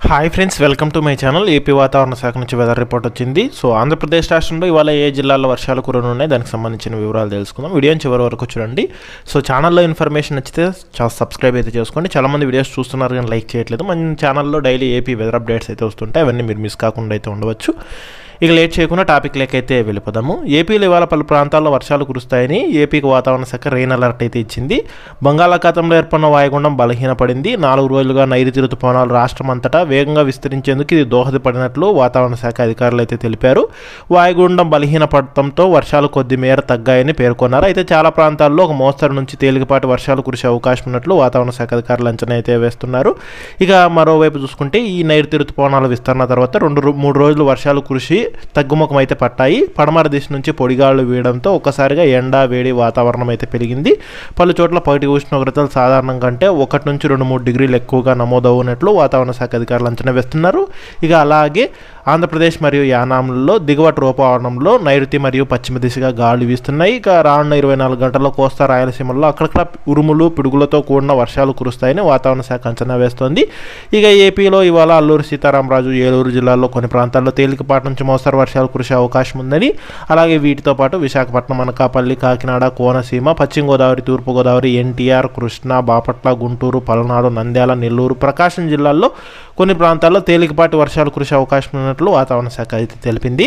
Hi friends, welcome to my channel. AP వాతావరణ శాఖ నుంచి వెదర్ రిపోర్ట్ వచ్చింది. సో ఆంధ్రప్రదేశ్ రాష్ట్రంలో ఇవాళ ఏ జిల్లాల్లో వర్షాలు కురనున్నాయి, దానికి సంబంధించిన వివరాలు తెలుసుకుందాం. వీడియోని చివరి వరకు చూడండి. సో ఛానల్లో ఇన్ఫర్మేషన్ నచ్చితే సబ్స్క్రైబ్ అయితే చేసుకోండి. చాలామంది వీడియోస్ చూస్తున్నారు కానీ లైక్ చేయట్లేదు. మన ఛానల్లో డైలీ ఏపీ వెదర్ అప్డేట్స్ అయితే వస్తుంటాయి, అవన్నీ మీరు మిస్ కాకుండా అయితే ఉండవచ్చు. ఇక లేట్ చేయకుండా టాపిక్ లేకైతే వెళ్ళిపోదాము. ఏపీలో ఇవాళ పలు ప్రాంతాల్లో వర్షాలు కురుస్తాయని ఏపీకి వాతావరణ శాఖ రెయిన్ అలర్ట్ అయితే ఇచ్చింది. బంగాళాఖాతంలో ఏర్పడిన వాయుగుండం బలహీనపడింది. 4 రోజులుగా నైరుతి రుతుపవనాలు రాష్ట్రం అంతటా వేగంగా విస్తరించేందుకు ఇది దోహదపడినట్లు వాతావరణ శాఖ అధికారులు అయితే తెలిపారు. వాయుగుండం బలహీనపడటంతో వర్షాలు కొద్ది మేర తగ్గాయని పేర్కొన్నారు. అయితే చాలా ప్రాంతాల్లో ఒక మోస్తరు నుంచి తేలికపాటి వర్షాలు కురిసే అవకాశం ఉన్నట్లు వాతావరణ శాఖ అధికారులు అంచనా అయితే వేస్తున్నారు. ఇక మరోవైపు చూసుకుంటే ఈ నైరుతి రుతుపవనాల విస్తరణ తర్వాత 2-3 రోజులు వర్షాలు కురిసి తగ్గుముఖం అయితే పట్టాయి. పడమర దిశ నుంచి పొడిగాళ్లు వీయడంతో ఒక్కసారిగా ఎండ వేడి వాతావరణం అయితే పెరిగింది. పలు చోట్ల పగటి ఉష్ణోగ్రతలు సాధారణం కంటే 1 నుంచి 2-3 డిగ్రీలు ఎక్కువగా నమోదవునట్లు వాతావరణ శాఖ అధికారులు అంచనా వేస్తున్నారు. ఇక అలాగే ఆంధ్రప్రదేశ్ మరియు యానాంలలో దిగువ ట్రోపావరణంలో నైరుతి మరియు పశ్చిమ దిశగా గాలి వీస్తున్నాయి. ఇక రానున్న 24 గంటల్లో కోస్తా రాయలసీమల్లో అక్కడక్కడ ఉరుములు పిడుగులతో కూడిన వర్షాలు కురుస్తాయని వాతావరణ శాఖ అంచనా వేస్తోంది. ఇక ఏపీలో ఇవాళ అల్లూరు సీతారామరాజు, ఏలూరు జిల్లాల్లో కొన్ని ప్రాంతాల్లో తేలికపాటి నుంచి మోస్తరు వర్షాలు కురిసే అవకాశం ఉందని, అలాగే వీటితో పాటు విశాఖపట్నం, అనకాపల్లి, కాకినాడ, కోనసీమ, పశ్చిమ గోదావరి, తూర్పు గోదావరి, ఎన్టీఆర్, కృష్ణా, బాపట్ల, గుంటూరు, పల్నాడు, నంద్యాల, నెల్లూరు, ప్రకాశం జిల్లాల్లో కొన్ని ప్రాంతాల్లో తేలికపాటి వర్షాలు కురిసే అవకాశం ఉన్నట్లు వాతావరణ శాఖ అయితే తెలిపింది.